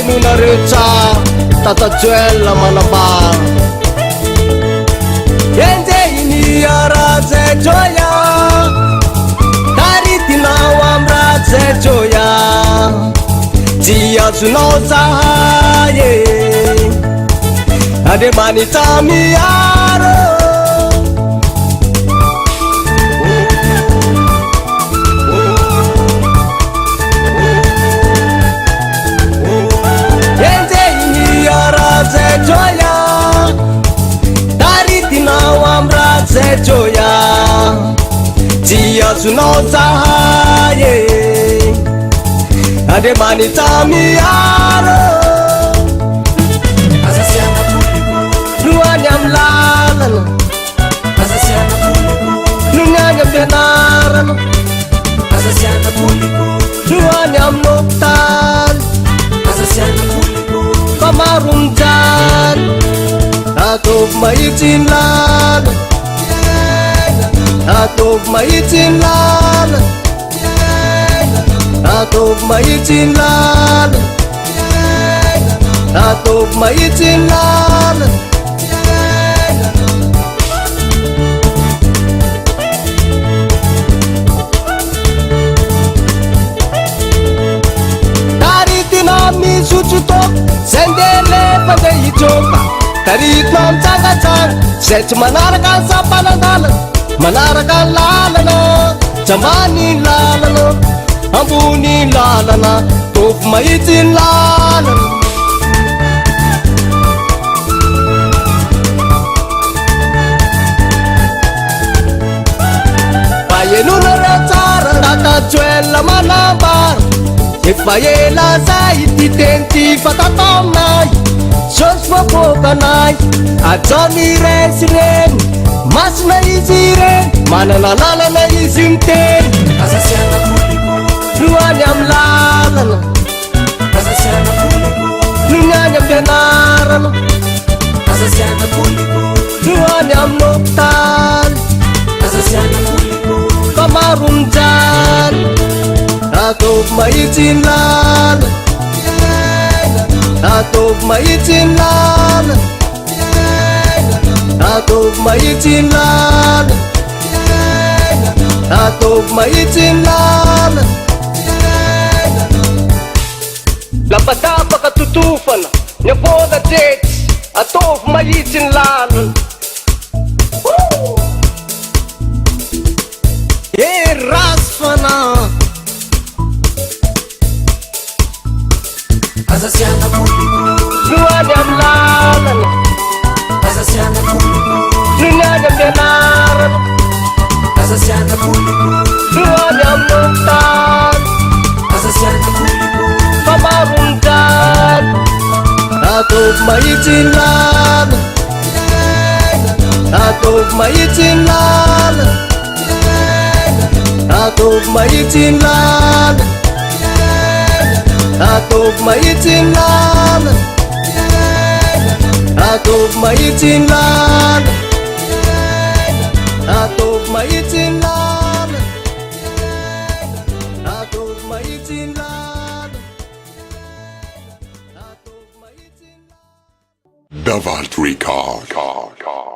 fenonareo-tsa tatajoela manambara enjehiny arajejoya taritinao amrajejoya tsy azonao zahaye ande manitamiaro Joya taritinao amrajejoya tsy azonao zahaye ande manitamiaro noany am lalana noniany am fianarana noany am lopitaly famaromjany atovy mahitsiny lala atovy mahitsiny lala atovy mahitsiny lala atovy mahitsiny lala taritina misotro toko zay ndelefa nde hijoka taritina mitsangatsanga zay tsy manaraka ny sampanandalana manaraka ny lalana jamany ny lalana ambony ny lalana tovy mahitsy ny lalana faenonareo tsara ratajoela manambara efa ela zay ty teny ty fatataonay sosy fabokanay ajaony resy reny masina izy reny manana lalana izy miteny noany am lalana noniany am fianarana noany am lopitaly famaromjany atovy mahitsiny lala atovy mahitsiny lala atovy mahitsiny lala atovy mahitsiny lala lapatapaka totofana ny avola dretsy atovy mahitsiny lalana rasy fana noany am lalana noniany am fianarana noany am lopitaly famaromjany atovy mahitsiny lala atovy mahitsiny lala atovy mahitsiny lala atovy mahitsiny lala atovy mahitsiny lala atovy mahitsiny lala atovy mahitsiny lala Davalt Record.